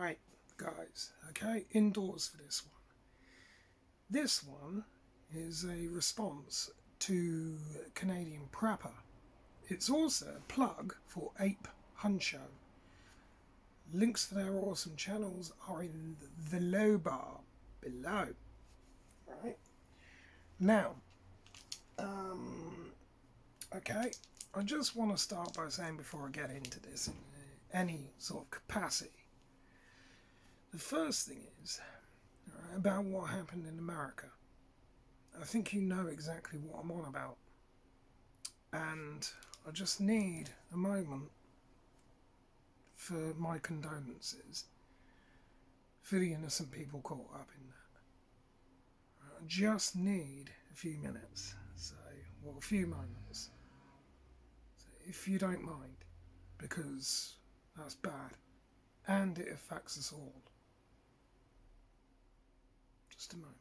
Right, guys, okay, indoors for this one. This one is a response to Canadian Prepper. It's also a plug for APE HUNCHO. Links to their awesome channels are in the low bar below. Right, now, okay, I just want to start by saying before I get into this in any sort of capacity, the first thing is about what happened in America. I think you know exactly what I'm on about, and I just need a moment for my condolences for the innocent people caught up in that. I just need a few minutes, a few moments, so if you don't mind, because that's bad and it affects us all. Just a moment.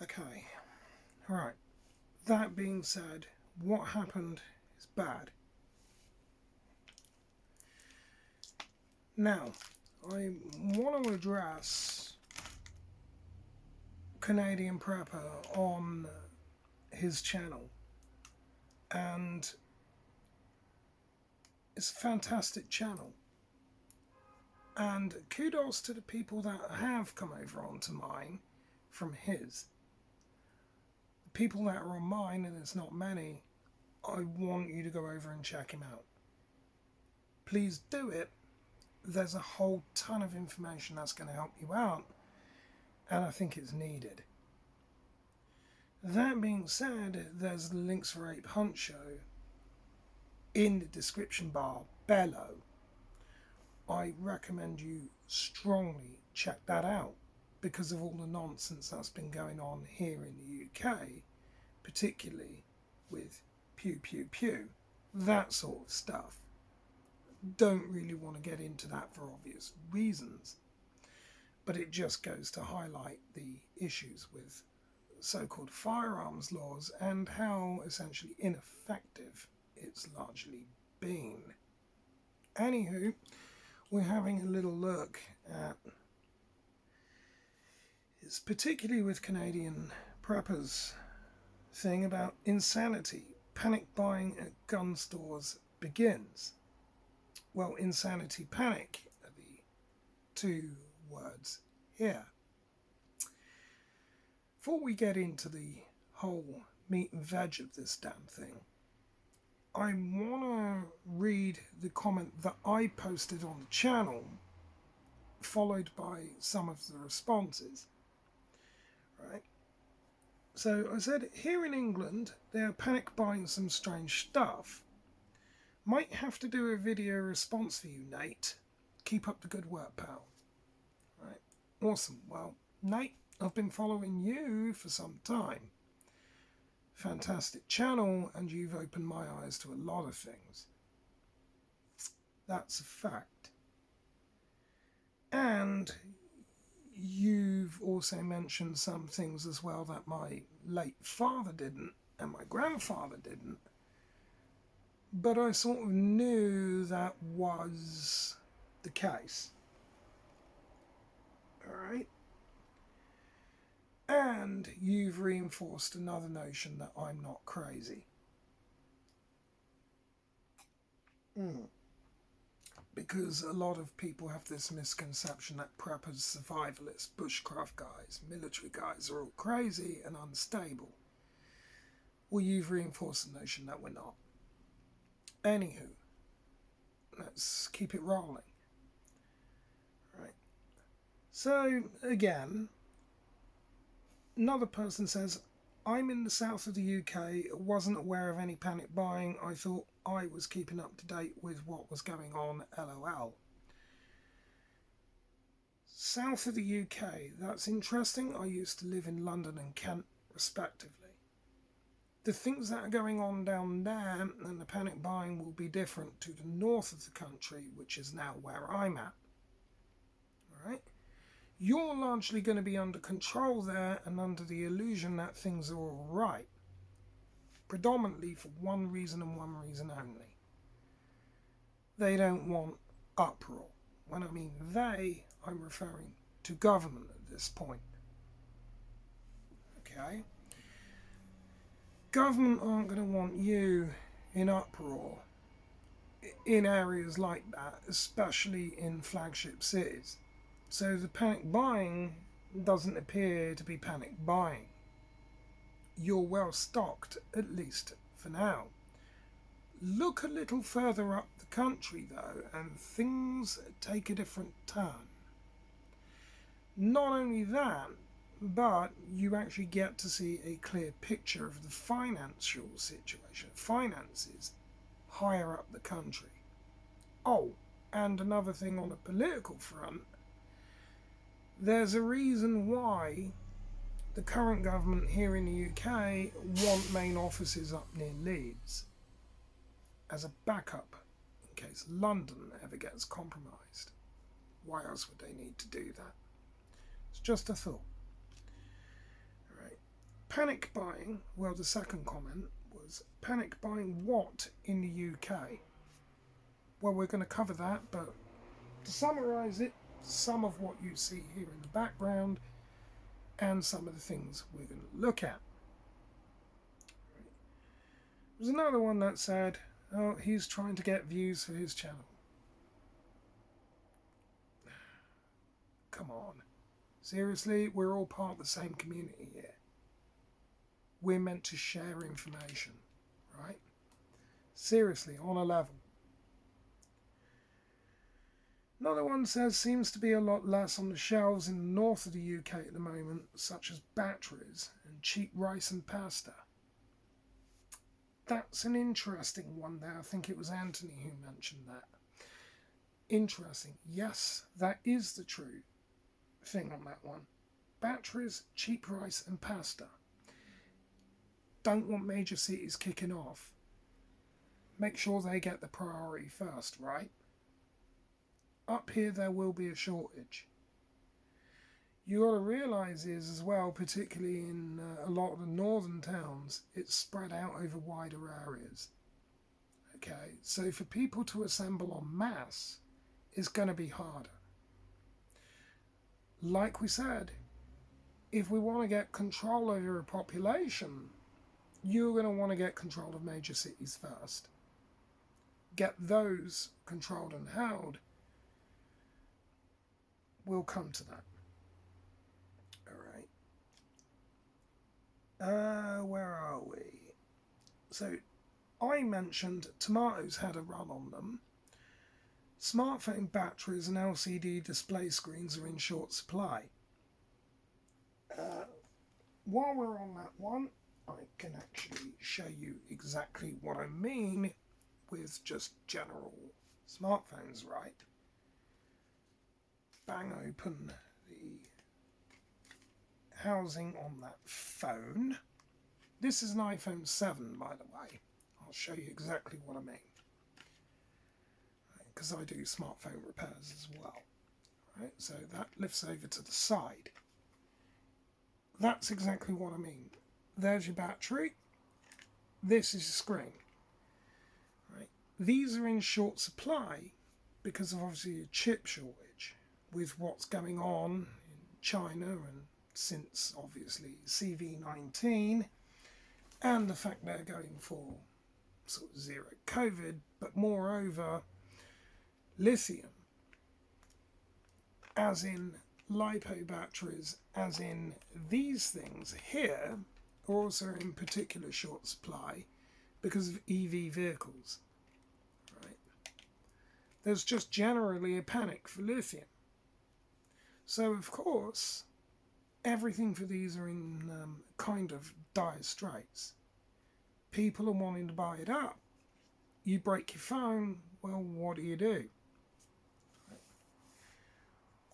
Okay, alright. That being said, what happened is bad. Now, I want to address Canadian Prepper on his channel, and it's a fantastic channel, and kudos to the people that have come over onto mine from his. The people that are on mine, and it's not many, I want you to go over and check him out. Please do it. There's a whole ton of information that's going to help you out, and I think it's needed. That being said, there's the links for APE HUNCHO in the description bar below. I recommend you strongly check that out because of all the nonsense that's been going on here in the UK, particularly with pew pew pew, that sort of stuff. Don't really want to get into that for obvious reasons, but it just goes to highlight the issues with so-called firearms laws and how essentially ineffective it's largely been. Anywho, we're having a little look at, it's particularly with Canadian Preppers thing about insanity. Panic buying at gun stores begins. Well, insanity, panic are the two words here. Before we get into the whole meat and veg of this damn thing, I want to read the comment that I posted on the channel, followed by some of the responses. Right. So I said, here in England, they are panic buying some strange stuff. Might have to do a video response for you, Nate. Keep up the good work, pal. Right. Awesome. Well, Nate, I've been following you for some time. Fantastic channel, and you've opened my eyes to a lot of things. That's a fact. And you've also mentioned some things as well that my late father didn't and my grandfather didn't. But I sort of knew that was the case. Alright? And you've reinforced another notion that I'm not crazy. Because a lot of people have this misconception that preppers, survivalists, bushcraft guys, military guys are all crazy and unstable. Well, you've reinforced the notion that we're not. Anywho, let's keep it rolling. Right. So, again, another person says, I'm in the south of the UK, wasn't aware of any panic buying. I thought I was keeping up to date with what was going on, LOL. South of the UK, that's interesting. I used to live in London and Kent, respectively. The things that are going on down there and the panic buying will be different to the north of the country, which is now where I'm at. All right? You're largely going to be under control there and under the illusion that things are all right. Predominantly for one reason and one reason only. They don't want uproar. When I mean they, I'm referring to government at this point. Okay? Government aren't going to want you in uproar in areas like that, especially in flagship cities. So the panic buying doesn't appear to be panic buying. You're well stocked, at least for now. Look a little further up the country though, and things take a different turn. Not only that, but you actually get to see a clear picture of the financial situation, finances higher up the country. Oh, and another thing on the political front, there's a reason why the current government here in the UK want main offices up near Leeds as a backup in case London ever gets compromised. Why else would they need to do that? It's just a thought. Panic buying, well, the second comment was panic buying what in the UK? Well, we're going to cover that, but to summarise it, some of what you see here in the background and some of the things we're going to look at. There's another one that said, oh, he's trying to get views for his channel. Come on. Seriously, we're all part of the same community here. We're meant to share information, right? Seriously, on a level. Another one says, seems to be a lot less on the shelves in the north of the UK at the moment, such as batteries and cheap rice and pasta. That's an interesting one there. I think it was Anthony who mentioned that. Interesting. Yes, that is the true thing on that one. Batteries, cheap rice and pasta. Don't want major cities kicking off. Make sure they get the priority first, right? Up here there will be a shortage. You got to realise is as well, particularly in a lot of the northern towns, it's spread out over wider areas. Okay, so for people to assemble en masse is going to be harder. Like we said, if we want to get control over a population, you're going to want to get control of major cities first. Get those controlled and held. We'll come to that. All right. Where are we? So, I mentioned tomatoes had a run on them. Smartphone batteries and LCD display screens are in short supply. While we're on that one, I can actually show you exactly what I mean with just general smartphones, right? Bang open the housing on that phone. This is an iPhone 7, by the way. I'll show you exactly what I mean. Because I do smartphone repairs as well. Right, so that lifts over to the side. That's exactly what I mean. There's your battery. This is your screen. Right. These are in short supply because of obviously a chip shortage with what's going on in China and since obviously CV-19 and the fact they're going for sort of zero COVID, but moreover lithium, as in lipo batteries, as in these things here, are also in particular short supply because of EV vehicles. Right? There's just generally a panic for lithium. So, of course, everything for these are in kind of dire straits. People are wanting to buy it up. You break your phone, well, what do?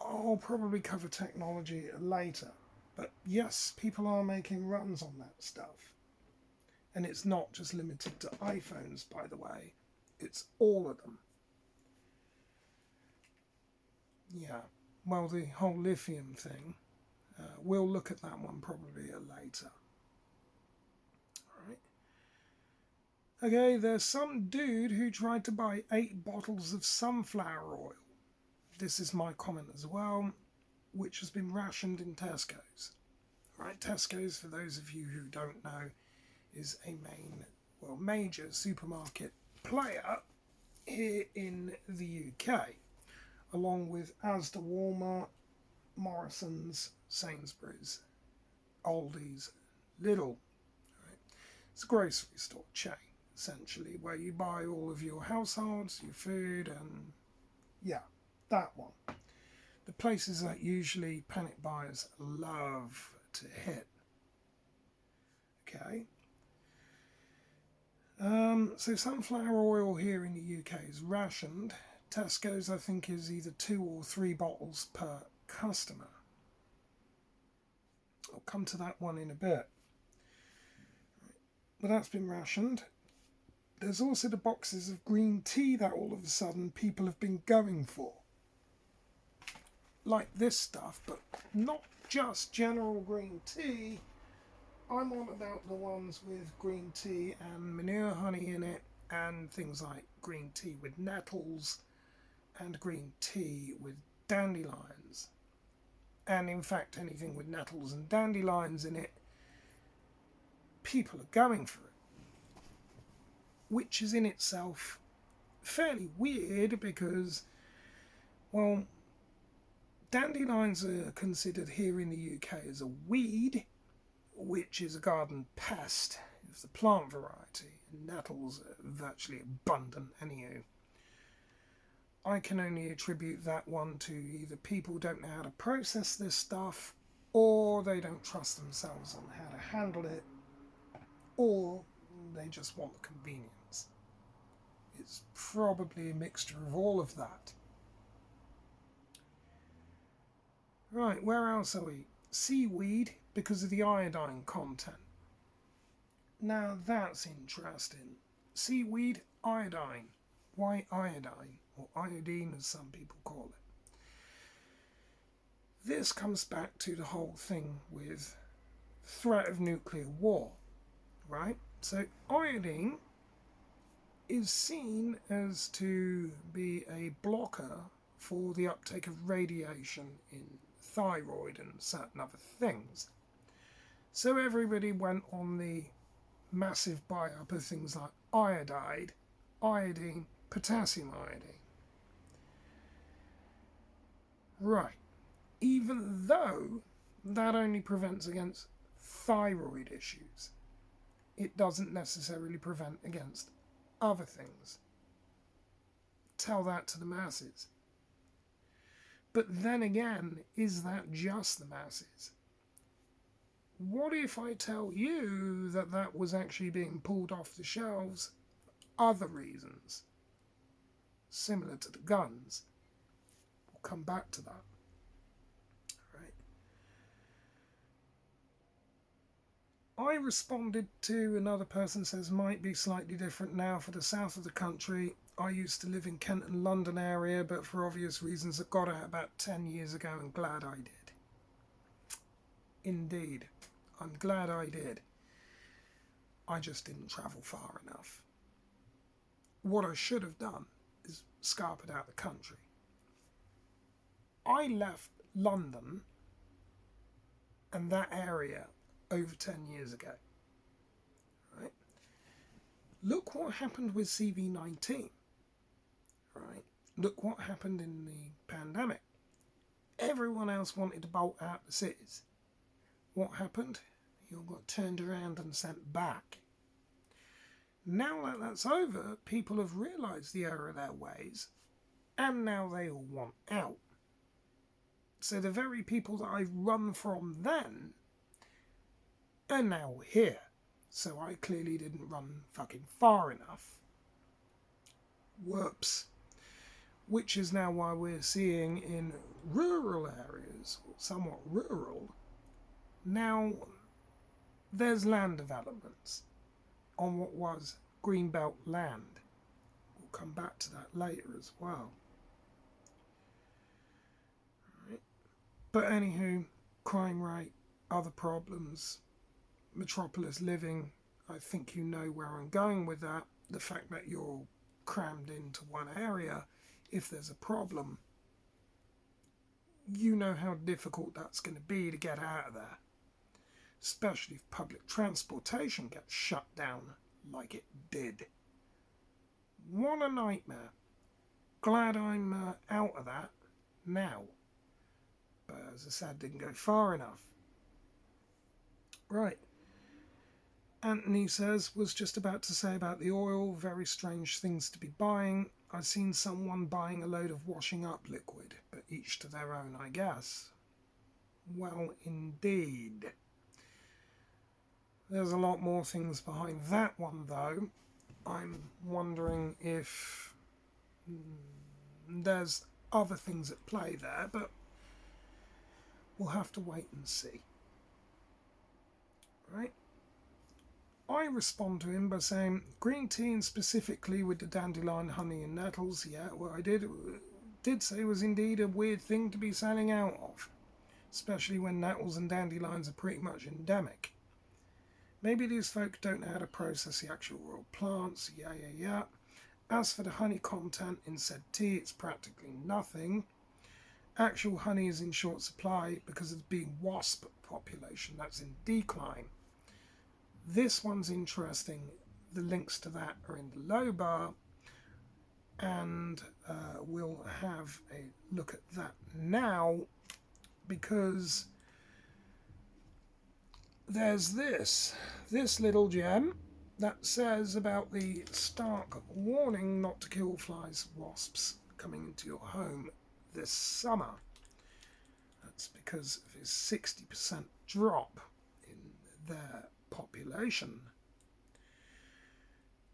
I'll probably cover technology later. But yes, people are making runs on that stuff. And it's not just limited to iPhones, by the way. It's all of them. Yeah, well, the whole lithium thing, we'll look at that one probably later. Alright. Okay, there's some dude who tried to buy 8 bottles of sunflower oil. This is my comment as well, which has been rationed in Tesco's. Right, Tesco's, for those of you who don't know, is a major supermarket player here in the UK, along with Asda, Walmart, Morrison's, Sainsbury's, Aldi's, Lidl. Right? It's a grocery store chain, essentially, where you buy all of your households, your food, and yeah, that one. The places that usually panic buyers love to hit. Okay. So sunflower oil here in the UK is rationed. Tesco's, I think, is either 2 or 3 bottles per customer. I'll come to that one in a bit. But that's been rationed. There's also the boxes of green tea that all of a sudden people have been going for. Like this stuff, but not just general green tea. I'm on about the ones with green tea and manure honey in it, and things like green tea with nettles and green tea with dandelions. And in fact, anything with nettles and dandelions in it, people are going for it. Which is in itself fairly weird because, well, dandelions are considered here in the UK as a weed, which is a garden pest of the plant variety. Nettles are virtually abundant anyhow. I can only attribute that one to either people don't know how to process this stuff, or they don't trust themselves on how to handle it, or they just want the convenience. It's probably a mixture of all of that. Right, where else are we? Seaweed, because of the iodine content. Now that's interesting. Seaweed, iodine. Why iodine? Or iodine as some people call it. This comes back to the whole thing with threat of nuclear war, right? So iodine is seen as to be a blocker for the uptake of radiation in thyroid and certain other things. So everybody went on the massive buy-up of things like iodide, iodine, potassium iodine. Right. Even though that only prevents against thyroid issues, it doesn't necessarily prevent against other things. Tell that to the masses. But then again, is that just the masses? What if I tell you that that was actually being pulled off the shelves for other reasons, similar to the guns? We'll come back to that. Right. I responded to another person says might be slightly different now for the south of the country. I used to live in Kent and London area, but for obvious reasons I got out about 10 years ago and glad I did. Indeed, I'm glad I did. I just didn't travel far enough. What I should have done is scarpered out the country. I left London and that area over 10 years ago. Right? Look what happened with CV-19. Right? Look what happened in the pandemic. Everyone else wanted to bolt out the cities. What happened? you got turned around and sent back. Now that that's over, people have realised the error of their ways, and now they all want out. So the very people that I've run from then are now here. So I clearly didn't run fucking far enough. Whoops. Which is now why we're seeing in rural areas, or somewhat rural, now there's land developments on what was greenbelt land. We'll come back to that later as well. Right. But anywho, crime rate, other problems, metropolis living, I think you know where I'm going with that. The fact that you're crammed into one area, if there's a problem, you know how difficult that's going to be to get out of there. Especially if public transportation gets shut down like it did. What a nightmare. Glad I'm out of that now. But as I said, didn't go far enough. Right. Anthony says, was just about to say about the oil, very strange things to be buying. I've seen someone buying a load of washing up liquid, but each to their own, I guess. Well, indeed. There's a lot more things behind that one, though. I'm wondering if there's other things at play there, but we'll have to wait and see. Right? I respond to him by saying, green tea and specifically with the dandelion, honey and nettles, yeah, what I did say was indeed a weird thing to be selling out of, especially when nettles and dandelions are pretty much endemic. Maybe these folk don't know how to process the actual raw plants, yeah. As for the honey content in said tea, it's practically nothing. Actual honey is in short supply because of the bee wasp population that's in decline. This one's interesting. The links to that are in the low bar, and we'll have a look at that now because there's this little gem that says about the stark warning not to kill flies, wasps coming into your home this summer. That's because of a 60% drop in their population.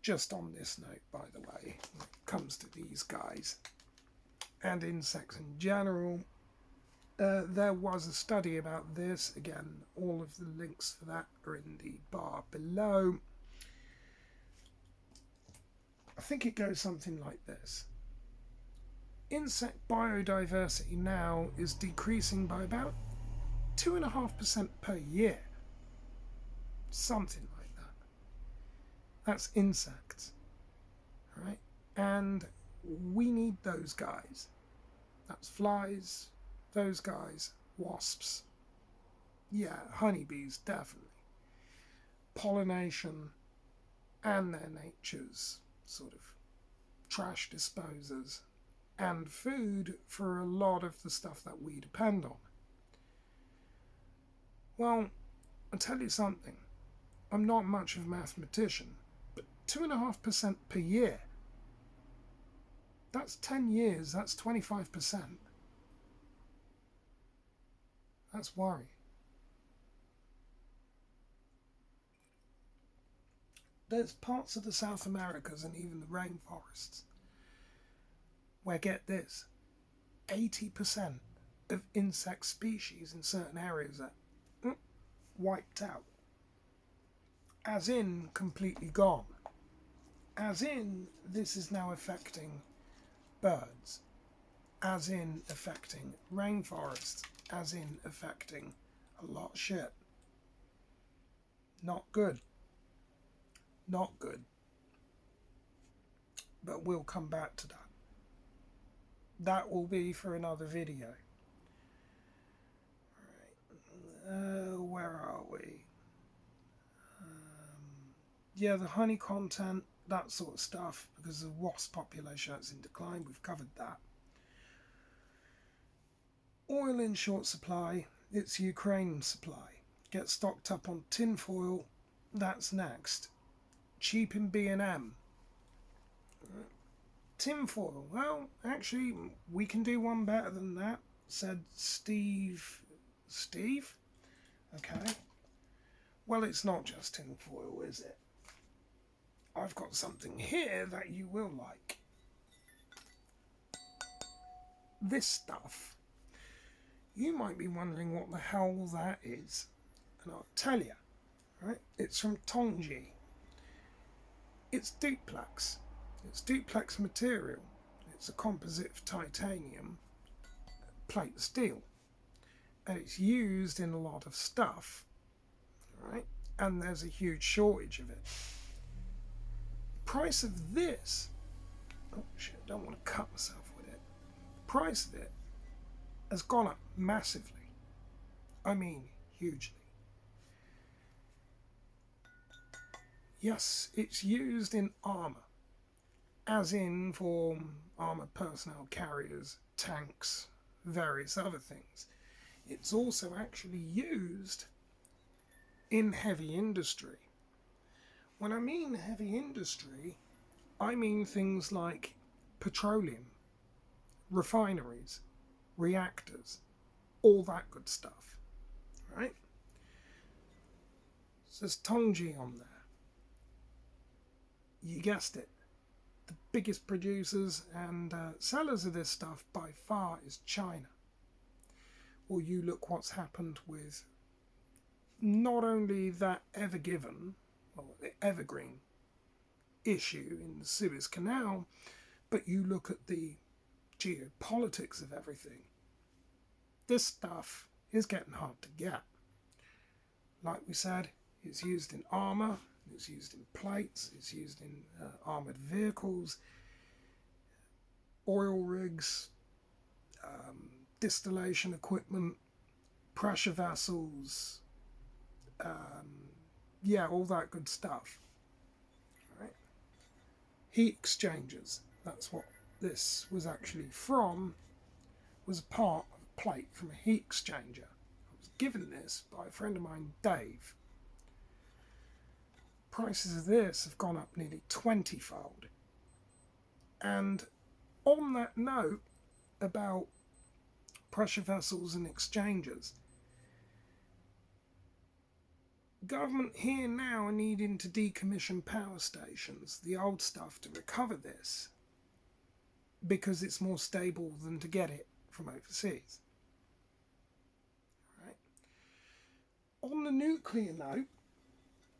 Just on this note, by the way, when it comes to these guys and insects in general, there was a study about this. Again, all of the links for that are in the bar below. I think it goes something like this. Insect biodiversity now is decreasing by about 2.5% per year. Something like that. That's insects. Right? And we need those guys. That's flies, those guys, wasps. Yeah, honeybees, definitely. Pollination and their natures, sort of trash disposers, and food for a lot of the stuff that we depend on. Well, I'll tell you something. I'm not much of a mathematician, but 2.5% per year. That's 10 years, that's 25%. That's worrying. There's parts of the South Americas and even the rainforests where, get this, 80% of insect species in certain areas are wiped out. As in, completely gone. As in, this is now affecting birds. As in, affecting rainforests. As in, affecting a lot of shit. Not good. Not good. But we'll come back to that. That will be for another video. Right. Where are we? Yeah, the honey content, that sort of stuff, because the wasp population that's in decline, we've covered that. Oil in short supply, it's Ukraine supply. get stocked up on tinfoil. That's next. Cheap in B&M. Tinfoil. Well, actually, we can do one better than that, said Steve. Steve? Okay. Well, it's not just tinfoil, is it? I've got something here that you will like. This stuff. You might be wondering what the hell that is. And I'll tell you. Right? It's from Tongji. It's duplex. It's duplex material. It's a composite of titanium, plate steel. And it's used in a lot of stuff. Right? And there's a huge shortage of it. Price of this, oh shit, I don't want to cut myself with it. The price of it has gone up massively. I mean, hugely. Yes, it's used in armour, as in for armoured personnel carriers, tanks, various other things. It's also actually used in heavy industry. When I mean heavy industry, I mean things like petroleum, refineries, reactors, all that good stuff, right? So there's Tongji on there. You guessed it. The biggest producers and sellers of this stuff by far is China. Well, you look what's happened with not only that Ever Given, well, the Evergreen issue in the Suez Canal, but you look at the geopolitics of everything. This stuff is getting hard to get. Like we said, it's used in armour, it's used in plates, it's used in armoured vehicles, oil rigs, distillation equipment, pressure vessels, all that good stuff. Right? Heat exchangers, that's what this was actually from, was a part of a plate from a heat exchanger. I was given this by a friend of mine, Dave. Prices of this have gone up nearly 20-fold. And on that note about pressure vessels and exchangers, government here now are needing to decommission power stations, the old stuff, to recover this because it's more stable than to get it from overseas. Right? On the nuclear note,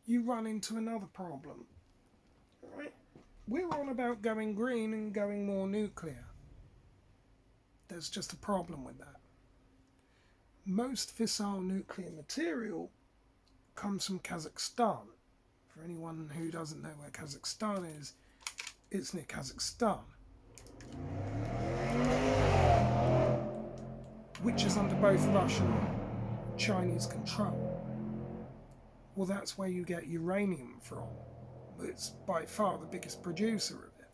you run into another problem. Right? We're on about going green and going more nuclear. There's just a problem with that. Most fissile nuclear material comes from Kazakhstan. For anyone who doesn't know where Kazakhstan is, it's near Kazakhstan, which is under both Russian and Chinese control. Well, that's where you get uranium from. It's by far the biggest producer of it.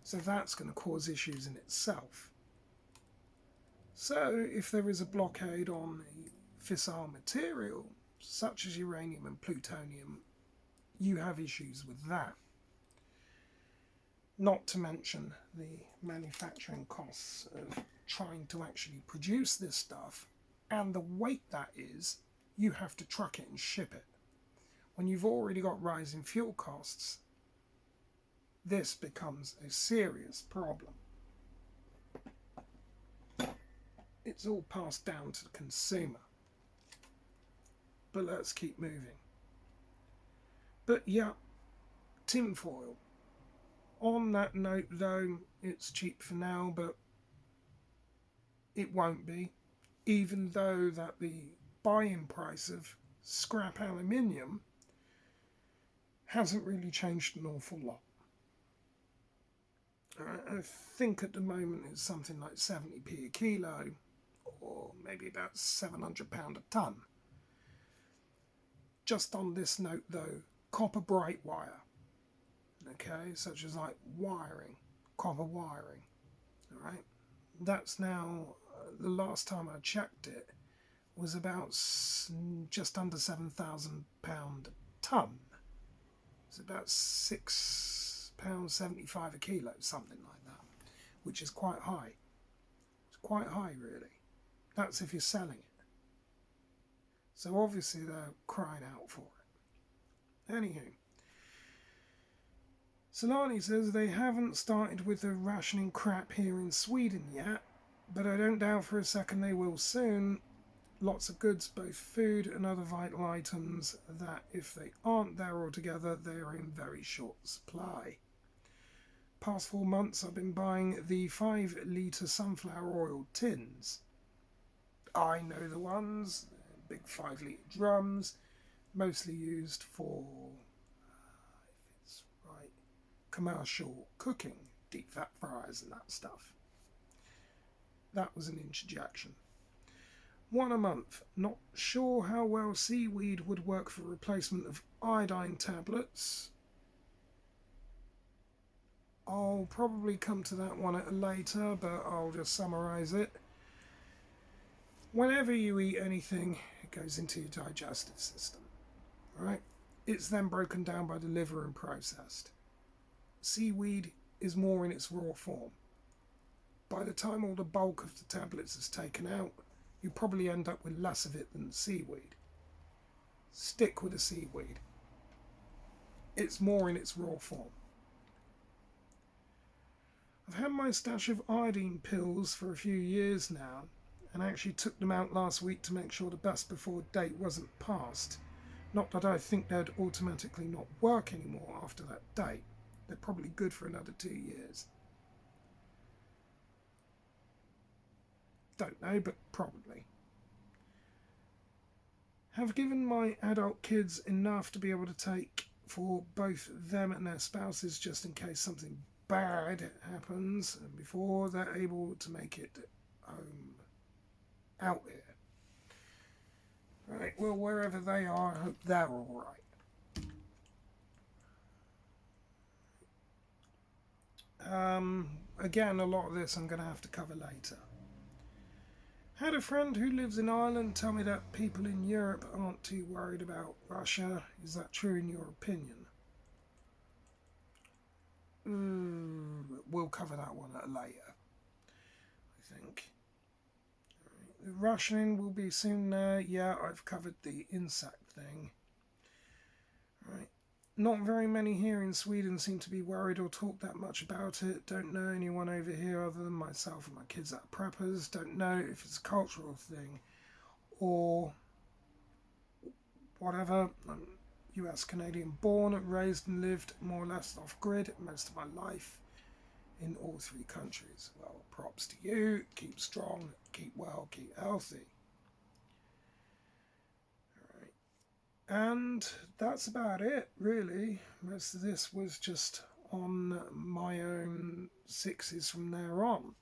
So that's going to cause issues in itself. So if there is a blockade on a fissile material, such as uranium and plutonium, you have issues with that. Not to mention the manufacturing costs of trying to actually produce this stuff, and the weight that is, you have to truck it and ship it. When you've already got rising fuel costs, this becomes a serious problem. It's all passed down to the consumer. But let's keep moving. But yeah, tinfoil. On that note though, it's cheap for now, but it won't be. Even though that the buy-in price of scrap aluminium hasn't really changed an awful lot. I think at the moment it's something like 70p a kilo, or maybe about £700 a tonne. Just on this note though, copper bright wire, okay, such as like wiring, copper wiring, alright, that's now, the last time I checked it, was about just under £7,000 a tonne. It's about £6.75 a kilo, something like that, which is quite high. It's quite high, really. That's if you're selling it. So obviously they're crying out for it. Anywho, Solani says they haven't started with the rationing crap here in Sweden yet, but I don't doubt for a second they will soon. Lots of goods, both food and other vital items, that if they aren't there altogether, they are in very short supply. Past 4 months I've been buying the 5-litre sunflower oil tins. I know the ones, big 5-litre drums, mostly used for, if it's right, commercial cooking, deep fat fryers and that stuff. That was an interjection. 1 a month. Not sure how well seaweed would work for replacement of iodine tablets. I'll probably come to that one at a later, but I'll just summarise it. Whenever you eat anything, it goes into your digestive system, right? It's then broken down by the liver and processed. Seaweed is more in its raw form. By the time all the bulk of the tablets is taken out, you probably end up with less of it than the seaweed. Stick with the seaweed. It's more in its raw form. I've had my stash of iodine pills for a few years now, and I actually took them out last week to make sure the best before date wasn't passed. Not that I think they'd automatically not work anymore after that date. They're probably good for another 2 years. Don't know, but probably. Have given my adult kids enough to be able to take for both them and their spouses just in case something bad happens before they're able to make it home out here. Right, well, wherever they are, I hope they're all right. Again, a lot of this I'm going to have to cover later. Had a friend who lives in Ireland tell me that people in Europe aren't too worried about Russia. Is that true in your opinion? We'll cover that one at a later, I think. The rationing will be soon there. Yeah, I've covered the insect thing. Right. Not very many here in Sweden seem to be worried or talk that much about it. Don't know anyone over here other than myself and my kids that are preppers. Don't know if it's a cultural thing or whatever. I'm US Canadian born, raised and lived more or less off grid most of my life in all 3 countries. Well, props to you. Keep strong, keep well, keep healthy. And that's about it, really. Most of this was just on my own 6s from there on.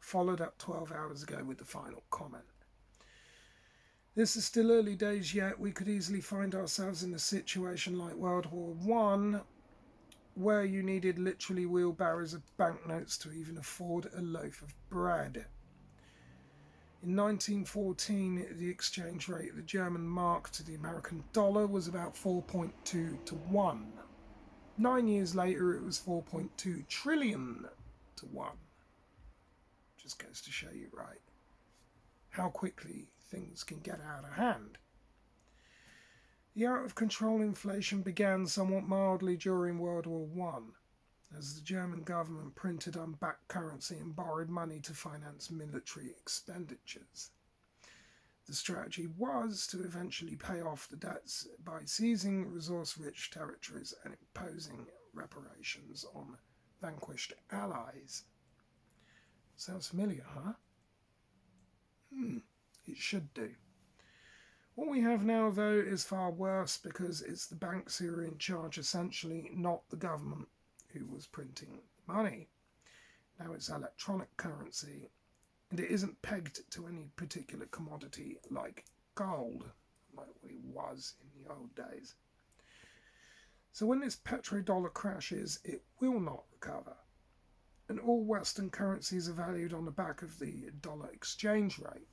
Followed up 12 hours ago with the final comment. This is still early days yet. We could easily find ourselves in a situation like World War I, where you needed literally wheelbarrows of banknotes to even afford a loaf of bread. In 1914, the exchange rate of the German mark to the American dollar was about 4.2 to 1. 9 years later, it was 4.2 trillion to 1. Just goes to show you, right, how quickly things can get out of hand. The out-of-control inflation began somewhat mildly during World War I, as the German government printed unbacked currency and borrowed money to finance military expenditures. The strategy was to eventually pay off the debts by seizing resource-rich territories and imposing reparations on vanquished allies. Sounds familiar, huh? It should do. What we have now, though, is far worse because it's the banks who are in charge, essentially, not the government who was printing money. Now it's electronic currency, and it isn't pegged to any particular commodity like gold, like what it was in the old days. So when this petrodollar crashes, it will not recover. And all Western currencies are valued on the back of the dollar exchange rate.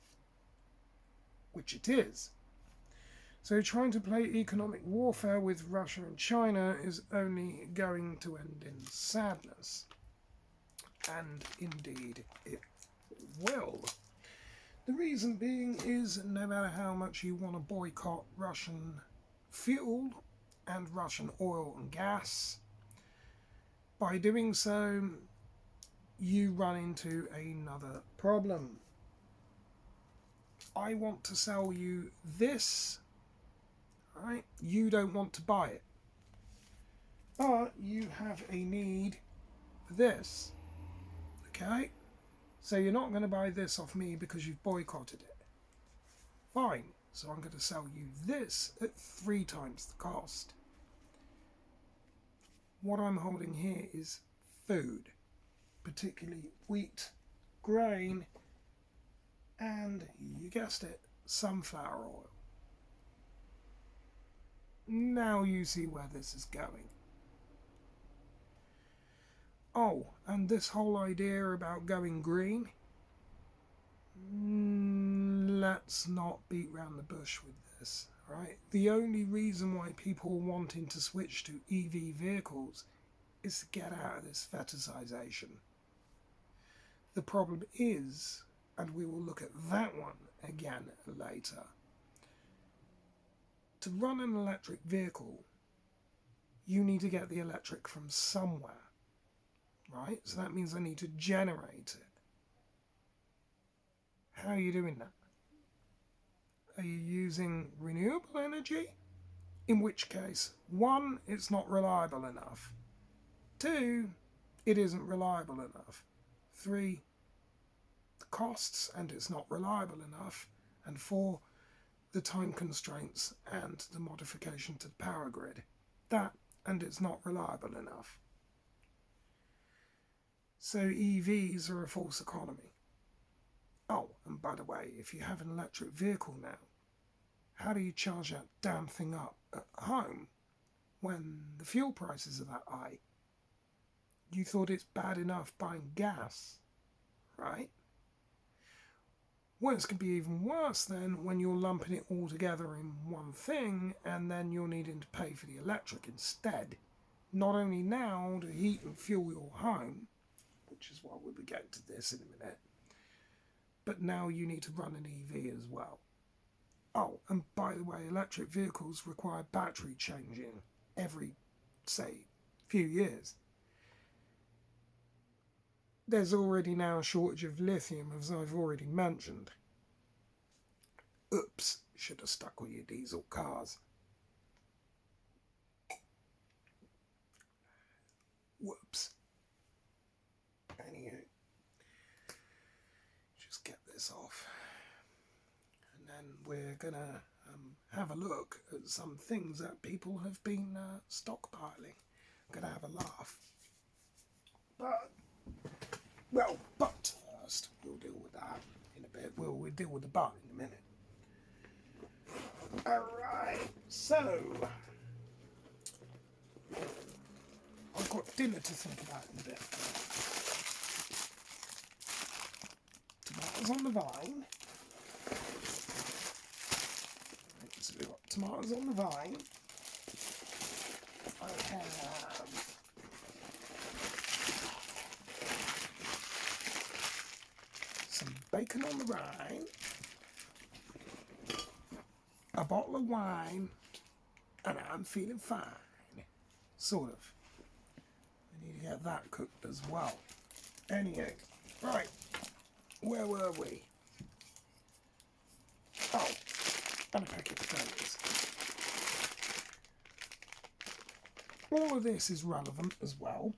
which it is. So trying to play economic warfare with Russia and China is only going to end in sadness. And indeed it will. The reason being is no matter how much you want to boycott Russian fuel and Russian oil and gas, by doing so you run into another problem. I want to sell you this, right? You don't want to buy it, but you have a need for this, okay? So you're not going to buy this off me because you've boycotted it. Fine, so I'm going to sell you this at 3 times the cost. What I'm holding here is food, particularly wheat, grain, and, you guessed it, sunflower oil. Now you see where this is going. Oh, and this whole idea about going green, let's not beat around the bush with this, right? The only reason why people are wanting to switch to EV vehicles is to get out of this fetishization. The problem is, and we will look at that one again later, to run an electric vehicle, you need to get the electric from somewhere. Right? So that means I need to generate it. How are you doing that? Are you using renewable energy? In which case, 1, it's not reliable enough. 2, it isn't reliable enough. 3, the costs and it's not reliable enough. And 4, the time constraints and the modification to the power grid. That and it's not reliable enough. So EVs are a false economy. Oh, and by the way, if you have an electric vehicle now, how do you charge that damn thing up at home when the fuel prices are that high? You thought it's bad enough buying gas, right? Well, it's going to be even worse then when you're lumping it all together in one thing and then you're needing to pay for the electric instead. Not only now to heat and fuel your home, which is why we'll be getting to this in a minute, but now you need to run an EV as well. Oh, and by the way, electric vehicles require battery changing every, say, few years. There's already now a shortage of lithium, as I've already mentioned. Oops, should have stuck with your diesel cars. Whoops. Anywho, just get this off. And then we're going to have a look at some things that people have been stockpiling. I'm going to have a laugh. But first, we'll deal with that in a bit. We'll deal with the but in a minute. Alright, so I've got dinner to think about in a bit. Tomatoes on the vine. Right, so we've got tomatoes on the vine. I have some bacon on the rind, a bottle of wine, and I'm feeling fine. Sort of. I need to get that cooked as well. Anyway, right, where were we? Oh, and a packet of potatoes. All of this is relevant as well.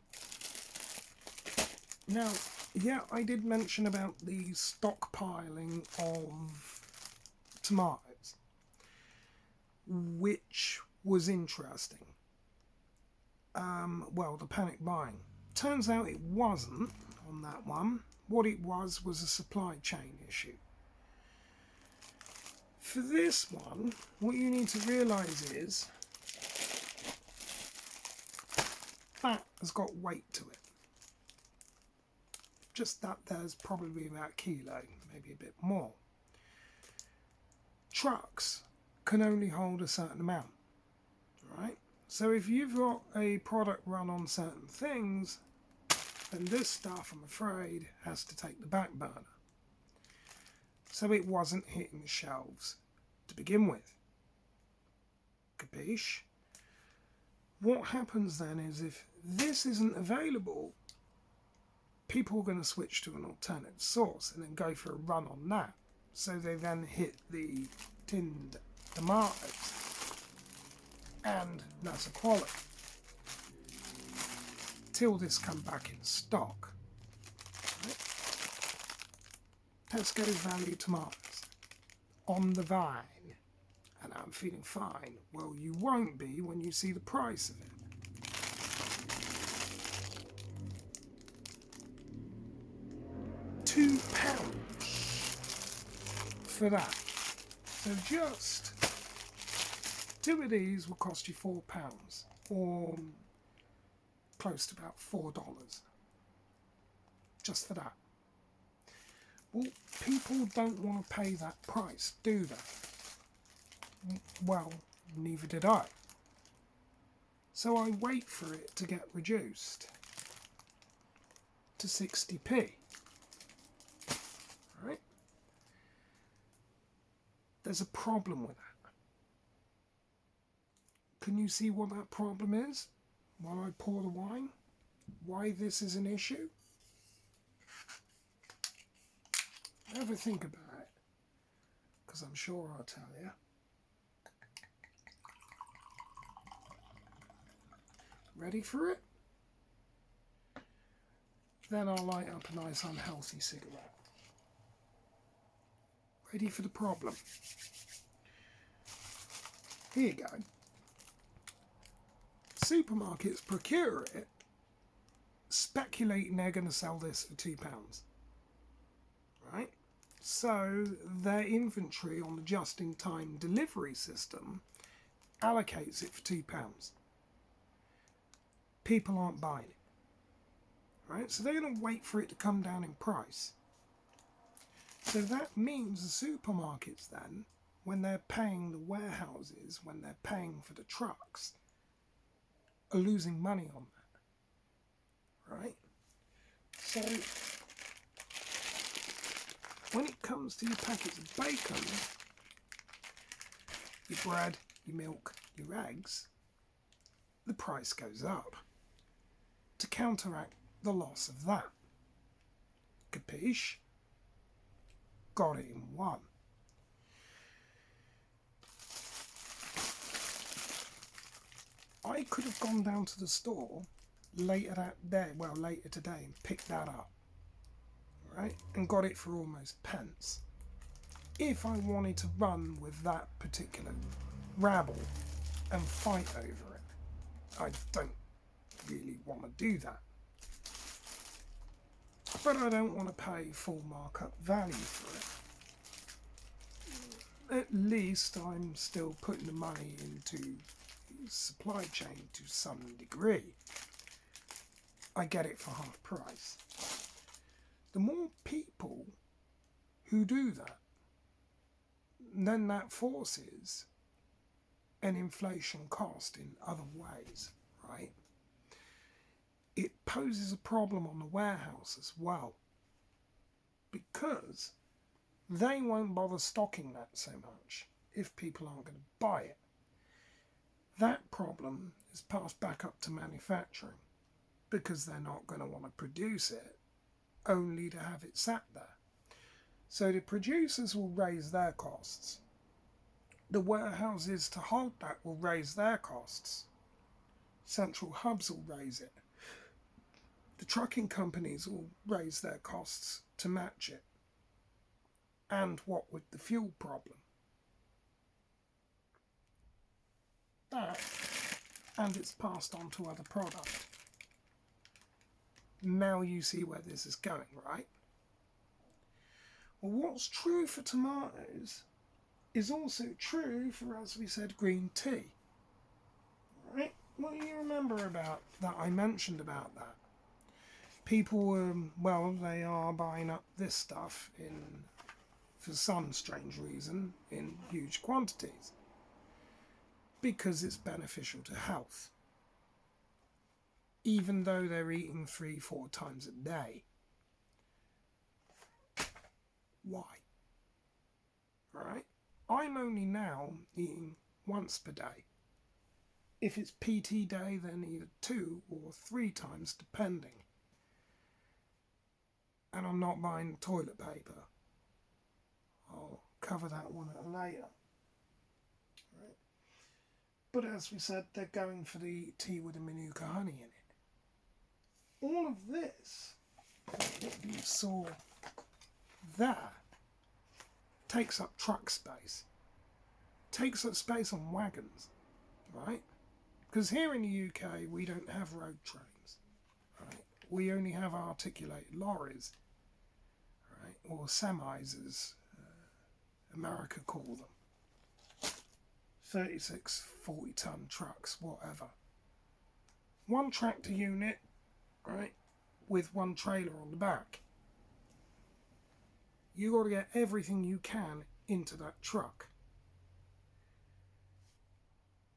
Now, yeah, I did mention about the stockpiling of tomatoes, which was interesting. Well, the panic buying. Turns out it wasn't on that one. What it was a supply chain issue. For this one, what you need to realise is that has got weight to it. Just that there's probably about a kilo, maybe a bit more. trucks can only hold a certain amount, right? So if you've got a product run on certain things, then this stuff, I'm afraid, has to take the back burner. So it wasn't hitting the shelves to begin with. Capiche? What happens then is if this isn't available, people are going to switch to an alternative source and then go for a run on that. So they then hit the tinned tomatoes and lesser quality till this come back in stock. Right? Tesco value tomatoes on the vine, and I'm feeling fine. Well, you won't be when you see the price of it. £2 for that. So just 2 of these will cost you £4, or close to about $4 just for that. Well, people don't want to pay that price, do they? Well, neither did I. So I wait for it to get reduced to 60p. Right? There's a problem with that. Can you see what that problem is while I pour the wine? Why this is an issue? Have a think about it, because I'm sure I'll tell you. Ready for it? Then I'll light up a nice unhealthy cigarette. Ready for the problem? Here you go. Supermarkets procure it, speculating they're going to sell this for £2. Right? So their inventory on the just-in-time delivery system allocates it for £2. People aren't buying it. Right? So they're going to wait for it to come down in price. So that means the supermarkets then, when they're paying the warehouses, when they're paying for the trucks, are losing money on that. Right? So when it comes to your packets of bacon, your bread, your milk, your eggs, the price goes up to counteract the loss of that. Capiche? Got it in one. I could have gone down to the store later today and picked that up, right, and got it for almost pence. If I wanted to run with that particular rabble and fight over it, I don't really want to do that. But I don't want to pay full markup value for it. At least I'm still putting the money into the supply chain to some degree. I get it for half price. The more people who do that, then that forces an inflation cost in other ways, right? It poses a problem on the warehouse as well, because they won't bother stocking that so much if people aren't going to buy it. That problem is passed back up to manufacturing, because they're not going to want to produce it only to have it sat there. So the producers will raise their costs. The warehouses to hold that will raise their costs. Central hubs will raise it. The trucking companies will raise their costs to match it. And what with the fuel problem? That, and it's passed on to other products. Now you see where this is going, right? Well, what's true for tomatoes is also true for, as we said, green tea. Right? What do you remember about that? I mentioned about that. People, they are buying up this stuff in for some strange reason, in huge quantities. Because it's beneficial to health. Even though they're eating 3-4 times a day. Why? Right? I'm only now eating once per day. If it's PT day, then either 2 or 3 times, depending. And I'm not buying toilet paper. I'll cover that one at a later. Right. But as we said, they're going for the tea with the Manuka honey in it. All of this that you saw there takes up truck space. Takes up space on wagons, right? Because here in the UK we don't have road trains, right? We only have articulated lorries, right? Or semis as America call them. 36, 40 ton trucks, whatever. One tractor unit, right, with one trailer on the back. You got to get everything you can into that truck.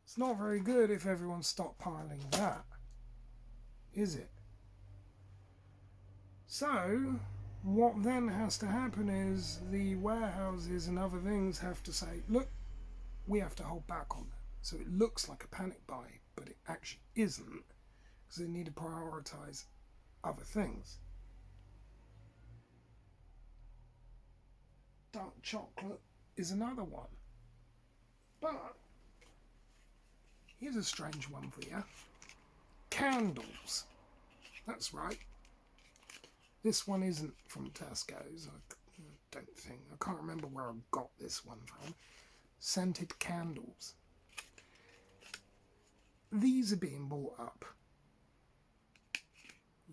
It's not very good if everyone's stockpiling that, is it? So, what then has to happen is the warehouses and other things have to say, look, we have to hold back on that. So it looks like a panic buy, but it actually isn't, because they need to prioritise other things. Dark chocolate is another one. But here's a strange one for you. Candles. That's right. This one isn't from Tesco's, I don't think. I can't remember where I got this one from. Scented candles. These are being bought up.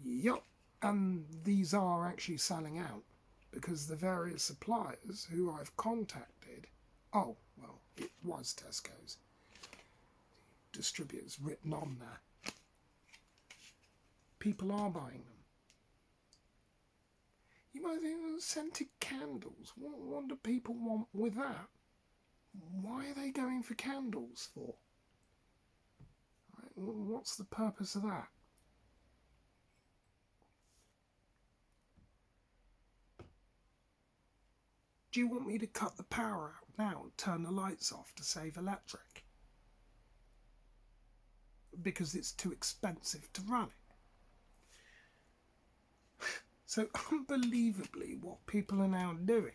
Yup. And these are actually selling out because the various suppliers who I've contacted, oh, well, it was Tesco's. Distributors written on there. People are buying them. You might think, scented candles. What do people want with that? Why are they going for candles for? Right, what's the purpose of that? Do you want me to cut the power out now and turn the lights off to save electric? Because it's too expensive to run it. So unbelievably what people are now doing.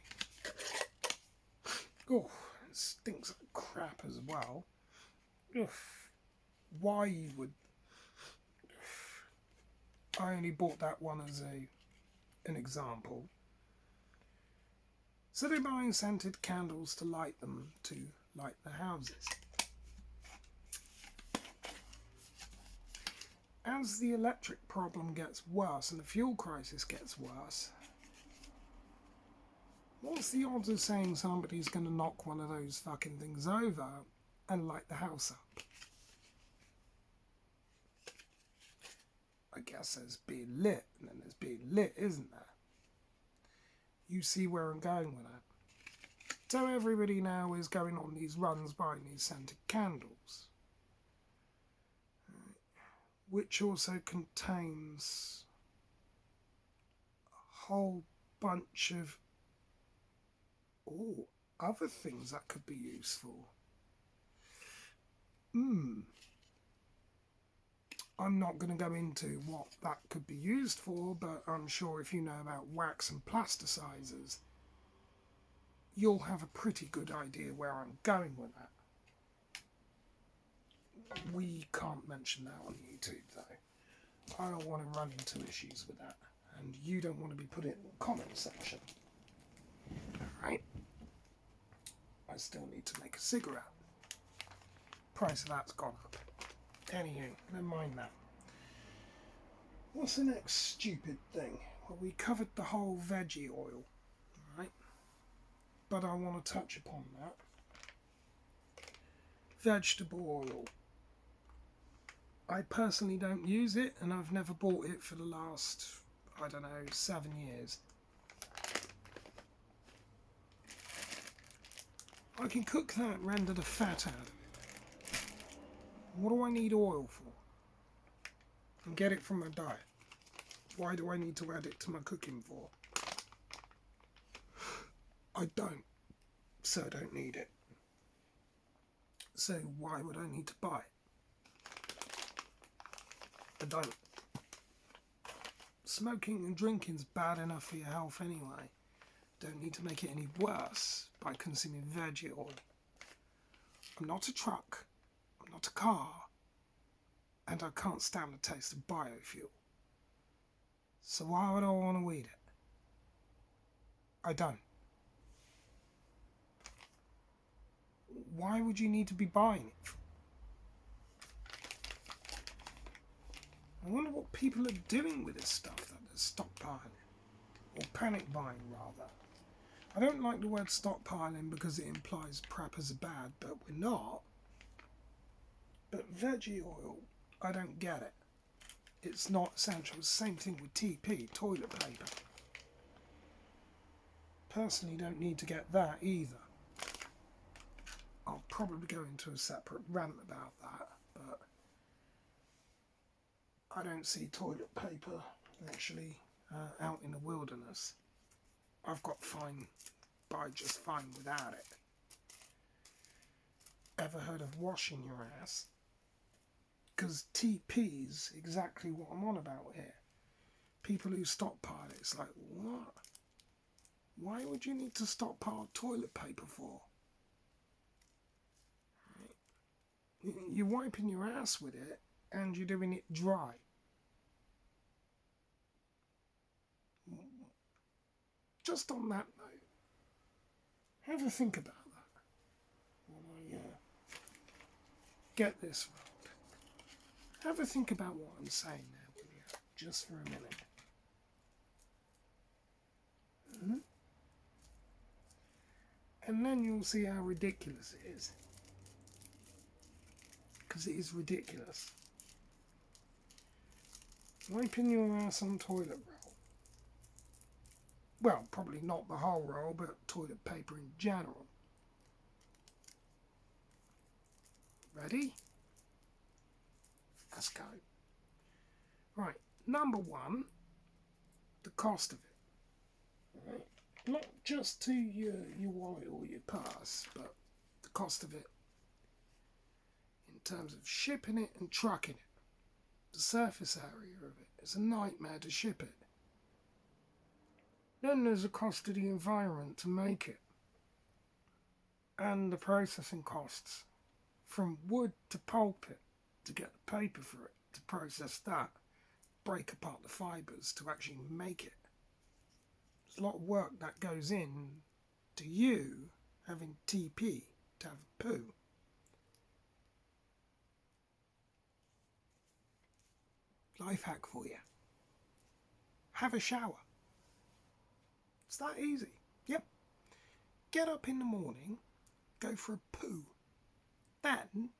Oh, it stinks like crap as well. Why you would... I only bought that one as an example. So they're buying scented candles to light them, to light the houses. As the electric problem gets worse and the fuel crisis gets worse, what's the odds of saying somebody's going to knock one of those fucking things over and light the house up? I guess there's being lit, and then there's being lit, isn't there? You see where I'm going with that. So everybody now is going on these runs buying these scented candles, which also contains a whole bunch of other things that could be useful. I'm not going to go into what that could be used for, but I'm sure if you know about wax and plasticizers, you'll have a pretty good idea where I'm going with that. We can't mention that on YouTube, though. I don't want to run into issues with that, and you don't want to be put in the comment section. Alright? I still need to make a cigarette. Price of that's gone up. Anywho, never mind that. What's the next stupid thing? Well, we covered the whole veggie oil, right? But I want to touch upon that. Vegetable oil. I personally don't use it, and I've never bought it for the last, 7 years. I can cook that, render the fat out of it. What do I need oil for? And get it from my diet. Why do I need to add it to my cooking for? I don't, so I don't need it. So why would I need to buy it? I don't. Smoking and drinking's bad enough for your health anyway. Don't need to make it any worse by consuming veggie oil. I'm not a truck, I'm not a car, and I can't stand the taste of biofuel. So why would I want to eat it? I don't. Why would you need to be buying it? I wonder what people are doing with this stuff that they're stockpiling. Or panic buying, rather. I don't like the word stockpiling because it implies preppers are bad, but we're not. But veggie oil, I don't get it. It's not essential. Same thing with TP, toilet paper. Personally, don't need to get that either. I'll probably go into a separate rant about that, but I don't see toilet paper actually out in the wilderness. I've got by just fine without it. Ever heard of washing your ass? Because TP's exactly what I'm on about here. People who stockpile it, it's like, what? Why would you need to stockpile toilet paper for? You're wiping your ass with it and you're doing it dry. Just on that note, have a think about that. While I get this right. Have a think about what I'm saying there, will you? Just for a minute. And then you'll see how ridiculous it is. Because it is ridiculous. Wiping your ass on toilet roll. Well, probably not the whole roll, but toilet paper in general. Ready? Let's go. Right, number one, the cost of it. Right. Not just to your wallet or your purse, but the cost of it in terms of shipping it and trucking it. The surface area of it is a nightmare to ship it. Then there's the cost of the environment to make it. And the processing costs. From wood to pulp it, to get the paper for it, to process that, break apart the fibres to actually make it. There's a lot of work that goes in to you having TP, to have a poo. Life hack for you. Have a shower. It's that easy. Yep. Get up in the morning, go for a poo. Then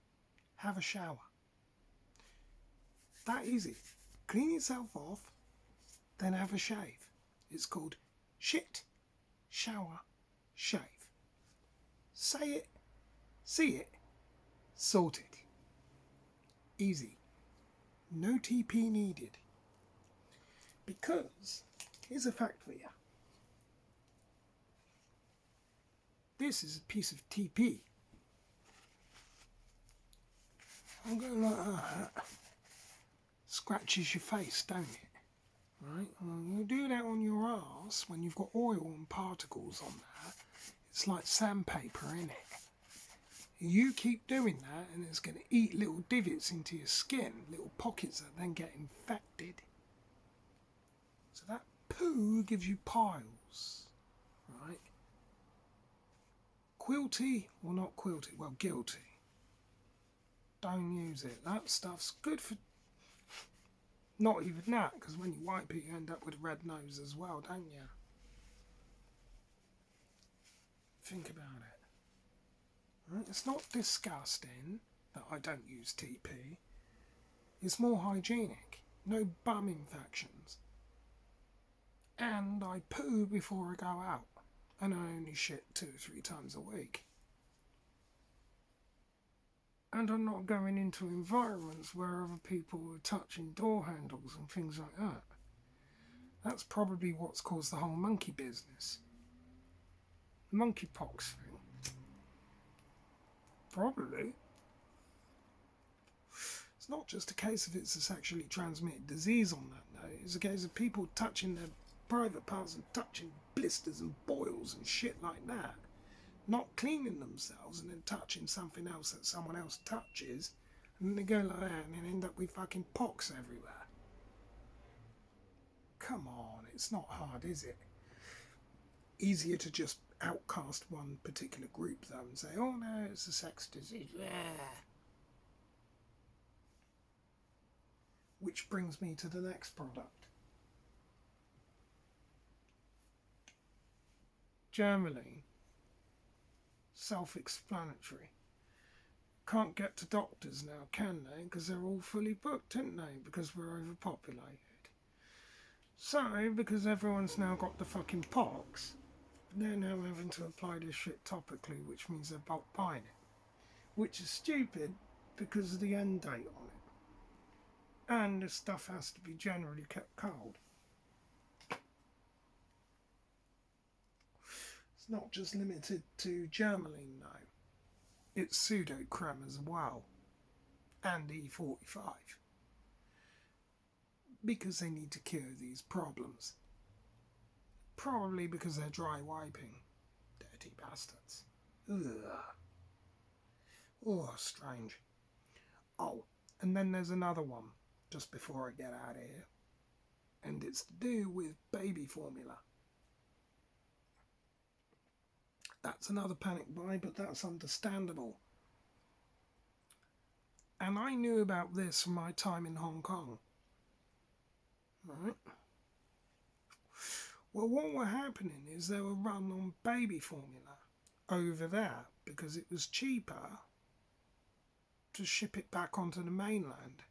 have a shower. That easy. Clean yourself off, then have a shave. It's called shit, shower, shave. Say it, see it, sorted. Easy. No TP needed. Because, here's a fact for you. This is a piece of TP. I'm going like that. Scratches your face, don't it? Right? And you do that on your arse when you've got oil and particles on there. It's like sandpaper, isn't it? You keep doing that and it's going to eat little divots into your skin, little pockets that then get infected. So that poo gives you piles, right? Quilty or not quilty? Well, guilty. Don't use it. That stuff's good for... Not even that, because when you wipe it, you end up with a red nose as well, don't you? Think about it. Right? It's not disgusting that I don't use TP. It's more hygienic. No bum infections. And I poo before I go out. And I only shit 2 or 3 times a week. And I'm not going into environments where other people are touching door handles and things like that. That's probably what's caused the whole monkey business. Monkeypox thing. Probably. It's not just a case of it's a sexually transmitted disease on that note. It's a case of people touching their private parts and touching blisters and boils and shit like that. Not cleaning themselves and then touching something else that someone else touches. And then they go like that and then end up with fucking pox everywhere. Come on, it's not hard, is it? Easier to just outcast one particular group though and say, oh no, it's a sex disease. Which brings me to the next product. Germany. Self-explanatory. Can't get to doctors now, can they? Because they're all fully booked, aren't they? Because we're overpopulated. So, because everyone's now got the fucking pox, they're now having to apply this shit topically, which means they're bulk buying it. Which is stupid because of the end date on it. And the stuff has to be generally kept cold. It's not just limited to Germaline though. It's pseudo-creme as well. And E45. Because they need to cure these problems. Probably because they're dry wiping. Dirty bastards. Ugh. Oh, strange. Oh, and then there's another one, just before I get out of here. And it's to do with baby formula. That's another panic buy, but that's understandable. And I knew about this from my time in Hong Kong. Right? Well, what were happening is they were run on baby formula over there because it was cheaper to ship it back onto the mainland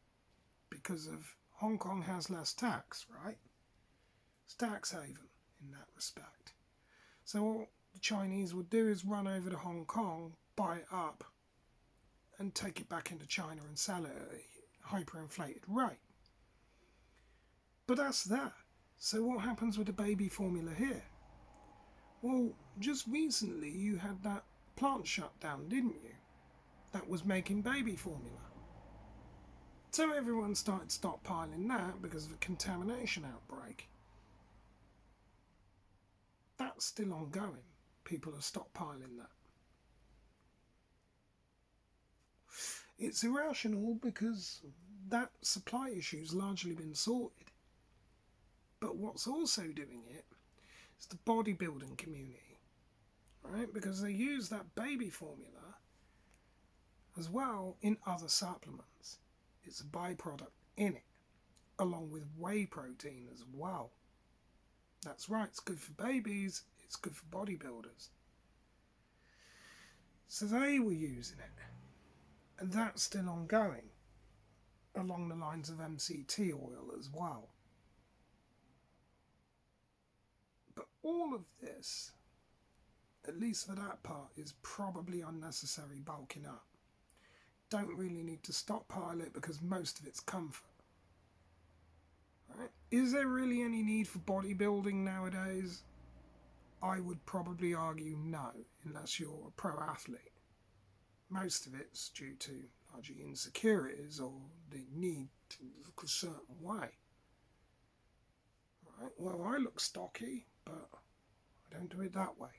because of Hong Kong has less tax, right? It's tax haven in that respect. So what the Chinese would do is run over to Hong Kong, buy it up, and take it back into China and sell it at a hyperinflated rate. But that's that. So what happens with the baby formula here? Well, just recently you had that plant shut down, didn't you? That was making baby formula. So everyone started stockpiling that because of a contamination outbreak. That's still ongoing. People are stockpiling that. It's irrational because that supply issue's largely been sorted. But what's also doing it is the bodybuilding community, right? Because they use that baby formula as well in other supplements. It's a byproduct in it, along with whey protein as well. That's right, it's good for babies, it's good for bodybuilders. So they were using it, and that's still ongoing, along the lines of MCT oil as well. But all of this, at least for that part, is probably unnecessary bulking up. Don't really need to stockpile it because most of it's comfort. Right? Is there really any need for bodybuilding nowadays? I would probably argue no, unless you're a pro athlete. Most of it's due to largely insecurities or the need to look a certain way. Right? Well, I look stocky, but I don't do it that way.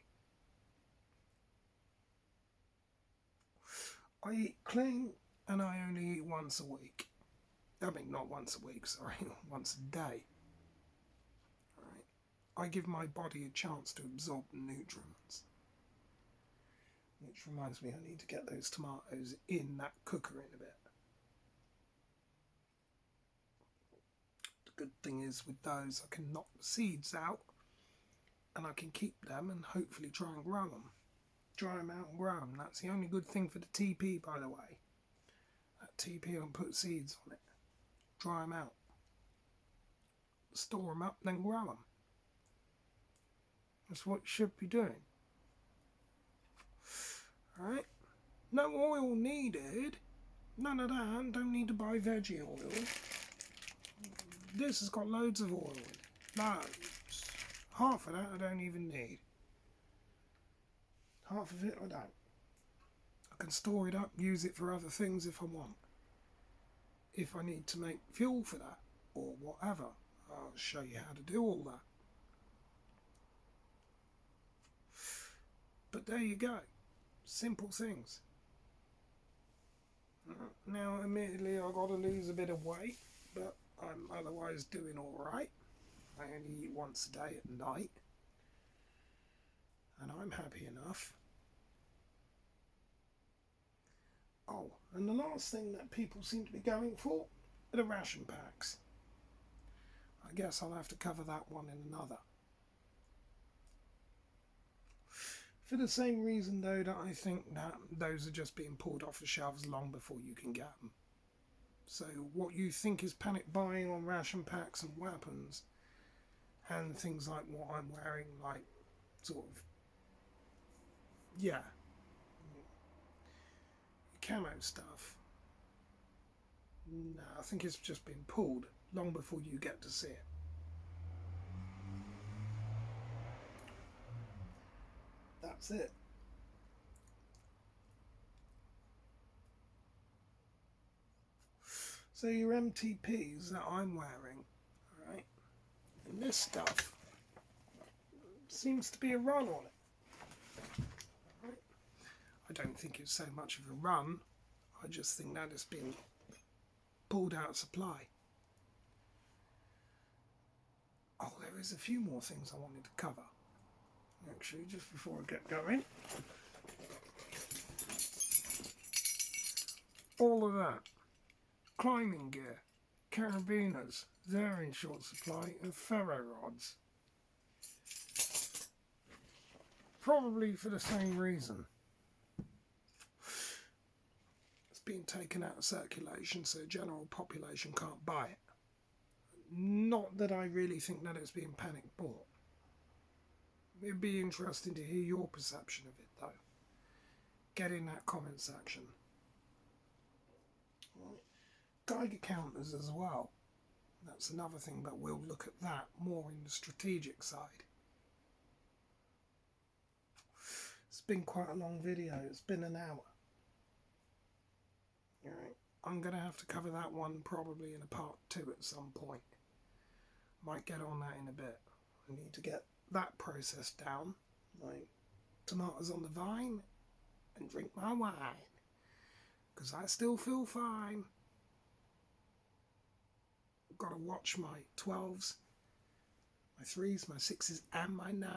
I eat clean and I only eat once a week. I mean, not once a week, sorry, once a day. Right? I give my body a chance to absorb the nutrients. Which reminds me, I need to get those tomatoes in that cooker in a bit. The good thing is with those, I can knock the seeds out and I can keep them and hopefully try and grow them. Dry them out and grow them. That's the only good thing for the TP, by the way. That TP and put seeds on it. Dry them out. Store them up, then grow them. That's what you should be doing. Alright? No oil needed, None of that. Don't need to buy veggie oil. This has got loads of oil in it. Loads. Half of that I don't even need. Half of it I don't. I can store it up, use it for other things if I want. If I need to make fuel for that, or whatever, I'll show you how to do all that. But there you go. Simple things. Now, admittedly, I've got to lose a bit of weight, but I'm otherwise doing alright. I only eat once a day at night, and I'm happy enough. Oh, and the last thing that people seem to be going for are the ration packs. I guess I'll have to cover that one in another. For the same reason, though, that I think that those are just being pulled off the shelves long before you can get them. So what you think is panic buying on ration packs and weapons, and things like what I'm wearing, like sort of, yeah, camo stuff. No, I think it's just been pulled long before you get to see it. That's it. So your MTPs that I'm wearing, alright, and this stuff seems to be a run on it. Right? I don't think it's so much of a run, I just think that it's been pulled out of supply. Oh, there is a few more things I wanted to cover. Actually, just before I get going. All of that. Climbing gear, carabiners, they're in short supply, and ferro rods. Probably for the same reason. It's been taken out of circulation, so the general population can't buy it. Not that I really think that it's being panic bought. It'd be interesting to hear your perception of it, though. Get in that comment section. Right. Geiger counters as well. That's another thing, but we'll look at that more in the strategic side. It's been quite a long video. It's been an hour. Alright. I'm going to have to cover that one probably in a part 2 at some point. Might get on that in a bit. I need to get that process down, like tomatoes on the vine, and drink my wine, because I still feel fine. Got to watch my 12s, my 3s, my 6s, and my 9.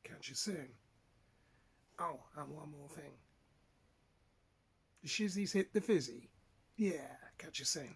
Catch you soon. Oh, and one more thing. The shizzies hit the fizzy. Yeah, catch you soon.